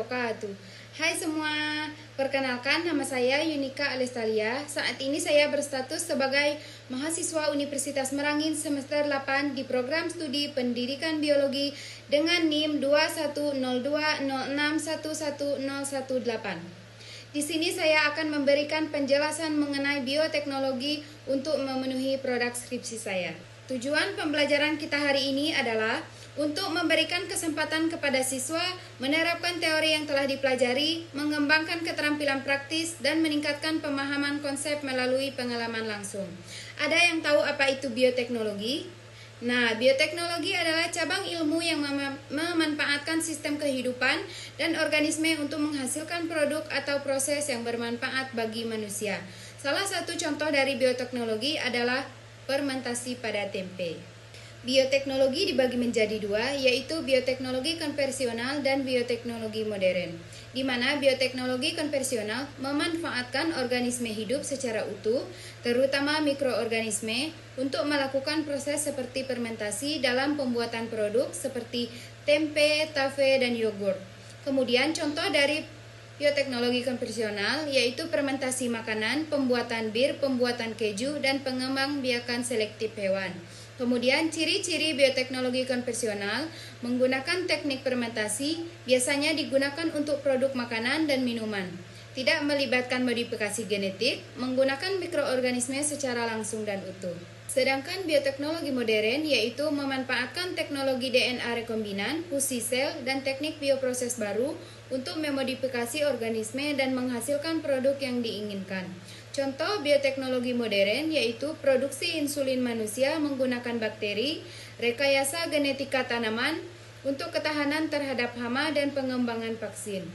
wabarakatuh. Hai semua, perkenalkan nama saya Yunika Alestalia. Saat ini saya berstatus sebagai mahasiswa Universitas Merangin semester 8 di program studi Pendidikan Biologi dengan NIM 210206111018. Di sini saya akan memberikan penjelasan mengenai bioteknologi untuk memenuhi produk skripsi saya. Tujuan pembelajaran kita hari ini adalah untuk memberikan kesempatan kepada siswa menerapkan teori yang telah dipelajari, mengembangkan keterampilan praktis, dan meningkatkan pemahaman konsep melalui pengalaman langsung. Ada yang tahu apa itu bioteknologi? Nah, bioteknologi adalah cabang ilmu yang memanfaatkan sistem kehidupan dan organisme untuk menghasilkan produk atau proses yang bermanfaat bagi manusia. Salah satu contoh dari bioteknologi adalah fermentasi pada tempe. Bioteknologi dibagi menjadi dua, yaitu bioteknologi konvensional dan bioteknologi modern, di mana bioteknologi konvensional memanfaatkan organisme hidup secara utuh, terutama mikroorganisme, untuk melakukan proses seperti fermentasi dalam pembuatan produk seperti tempe, tafe, dan yogurt. Kemudian contoh dari bioteknologi konvensional yaitu fermentasi makanan, pembuatan bir, pembuatan keju, dan pengembangbiakan selektif hewan. Kemudian ciri-ciri bioteknologi konvensional menggunakan teknik fermentasi, biasanya digunakan untuk produk makanan dan minuman. Tidak melibatkan modifikasi genetik, menggunakan mikroorganisme secara langsung dan utuh. Sedangkan bioteknologi modern yaitu memanfaatkan teknologi DNA rekombinan, fusi sel, dan teknik bioproses baru untuk memodifikasi organisme dan menghasilkan produk yang diinginkan. Contoh bioteknologi modern yaitu produksi insulin manusia menggunakan bakteri, rekayasa genetika tanaman untuk ketahanan terhadap hama dan pengembangan vaksin.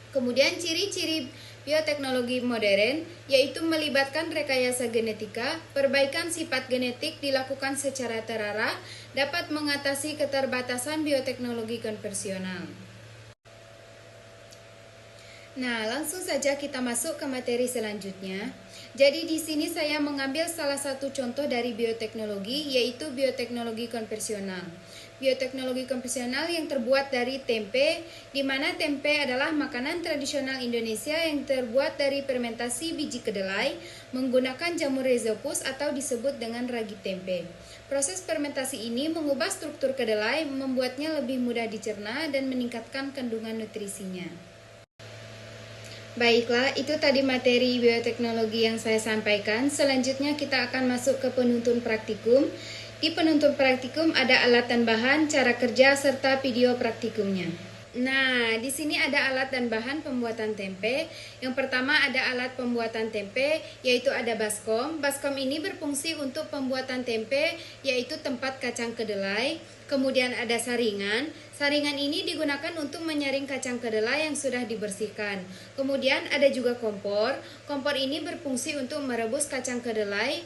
Kemudian ciri-ciri bioteknologi modern yaitu melibatkan rekayasa genetika, perbaikan sifat genetik dilakukan secara terarah, dapat mengatasi keterbatasan bioteknologi konvensional. Nah, langsung saja kita masuk ke materi selanjutnya. Jadi di sini saya mengambil salah satu contoh dari bioteknologi yaitu bioteknologi konvensional. Bioteknologi konvensional yang terbuat dari tempe, di mana tempe adalah makanan tradisional Indonesia yang terbuat dari fermentasi biji kedelai menggunakan jamur rhizopus atau disebut dengan ragi tempe. Proses fermentasi ini mengubah struktur kedelai, membuatnya lebih mudah dicerna dan meningkatkan kandungan nutrisinya. Baiklah, itu tadi materi bioteknologi yang saya sampaikan. Selanjutnya kita akan masuk ke penuntun praktikum. Di penuntun praktikum ada alat dan bahan, cara kerja, serta video praktikumnya. Nah, di sini ada alat dan bahan pembuatan tempe. Yang pertama ada alat pembuatan tempe, yaitu ada baskom. Baskom ini berfungsi untuk pembuatan tempe, yaitu tempat kacang kedelai. Kemudian ada saringan. Saringan ini digunakan untuk menyaring kacang kedelai yang sudah dibersihkan. Kemudian ada juga kompor. Kompor ini berfungsi untuk merebus kacang kedelai.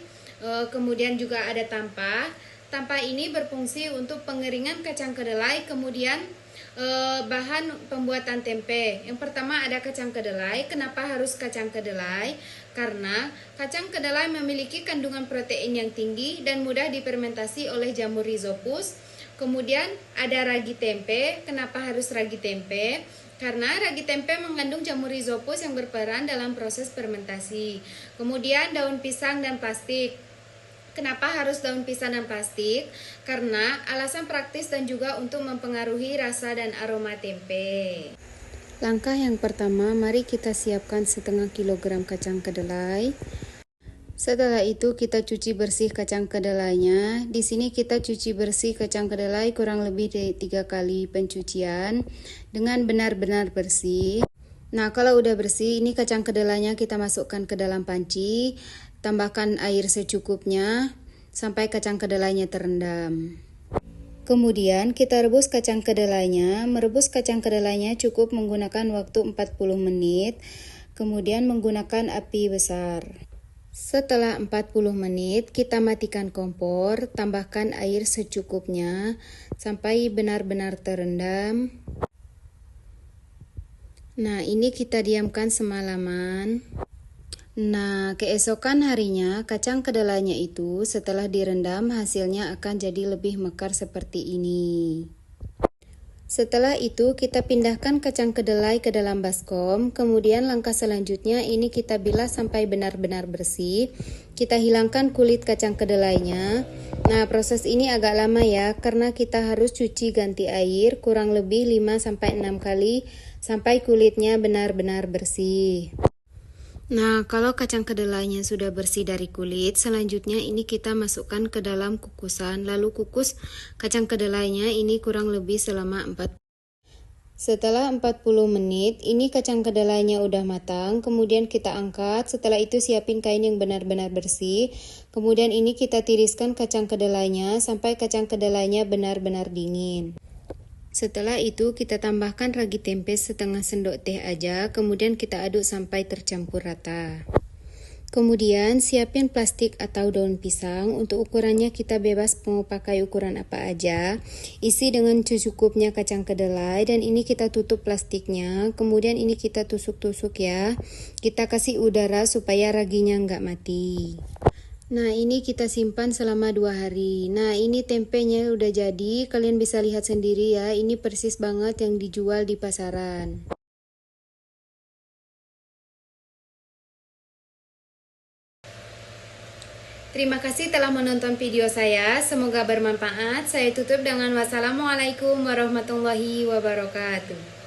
Kemudian juga ada tampah. Tampah ini berfungsi untuk pengeringan kacang kedelai. Kemudian bahan pembuatan tempe. Yang pertama ada kacang kedelai. Kenapa harus kacang kedelai? Karena kacang kedelai memiliki kandungan protein yang tinggi dan mudah difermentasi oleh jamur rhizopus. Kemudian ada ragi tempe. Kenapa harus ragi tempe? Karena ragi tempe mengandung jamur rhizopus yang berperan dalam proses fermentasi. Kemudian daun pisang dan plastik. Kenapa harus daun pisang dan plastik? Karena alasan praktis dan juga untuk mempengaruhi rasa dan aroma tempe. Langkah yang pertama, mari kita siapkan setengah kilogram kacang kedelai. Setelah itu kita cuci bersih kacang kedelainya. Di sini kita cuci bersih kacang kedelai kurang lebih dari 3 kali pencucian dengan benar-benar bersih. Nah, kalau udah bersih, ini kacang kedelainya kita masukkan ke dalam panci. Tambahkan air secukupnya sampai kacang kedelainya terendam. Kemudian kita rebus kacang kedelainya. Merebus kacang kedelainya cukup menggunakan waktu 40 menit. Kemudian menggunakan api besar. Setelah 40 menit, kita matikan kompor, tambahkan air secukupnya sampai benar-benar terendam. Nah, ini kita diamkan semalaman. Nah, keesokan harinya kacang kedelainya itu setelah direndam hasilnya akan jadi lebih mekar seperti ini. Setelah itu kita pindahkan kacang kedelai ke dalam baskom. Kemudian langkah selanjutnya ini kita bilas sampai benar-benar bersih. Kita hilangkan kulit kacang kedelainya. Nah, proses ini agak lama ya karena kita harus cuci ganti air kurang lebih 5-6 kali sampai kulitnya benar-benar bersih. Nah, kalau kacang kedelainya sudah bersih dari kulit, selanjutnya ini kita masukkan ke dalam kukusan, lalu kukus kacang kedelainya ini kurang lebih selama 4. Setelah 40 menit, ini kacang kedelainya udah matang, kemudian kita angkat, setelah itu siapin kain yang benar-benar bersih, kemudian ini kita tiriskan kacang kedelainya sampai kacang kedelainya benar-benar dingin. Setelah itu kita tambahkan ragi tempe setengah sendok teh aja, kemudian kita aduk sampai tercampur rata. Kemudian siapin plastik atau daun pisang, untuk ukurannya kita bebas mau pakai ukuran apa aja. Isi dengan secukupnya kacang kedelai dan ini kita tutup plastiknya, kemudian ini kita tusuk-tusuk ya. Kita kasih udara supaya raginya nggak mati. Nah, ini kita simpan selama 2 hari. Nah, ini tempenya udah jadi, kalian bisa lihat sendiri ya, ini persis banget yang dijual di pasaran. Terima kasih telah menonton video saya, semoga bermanfaat. Saya tutup dengan wassalamualaikum warahmatullahi wabarakatuh.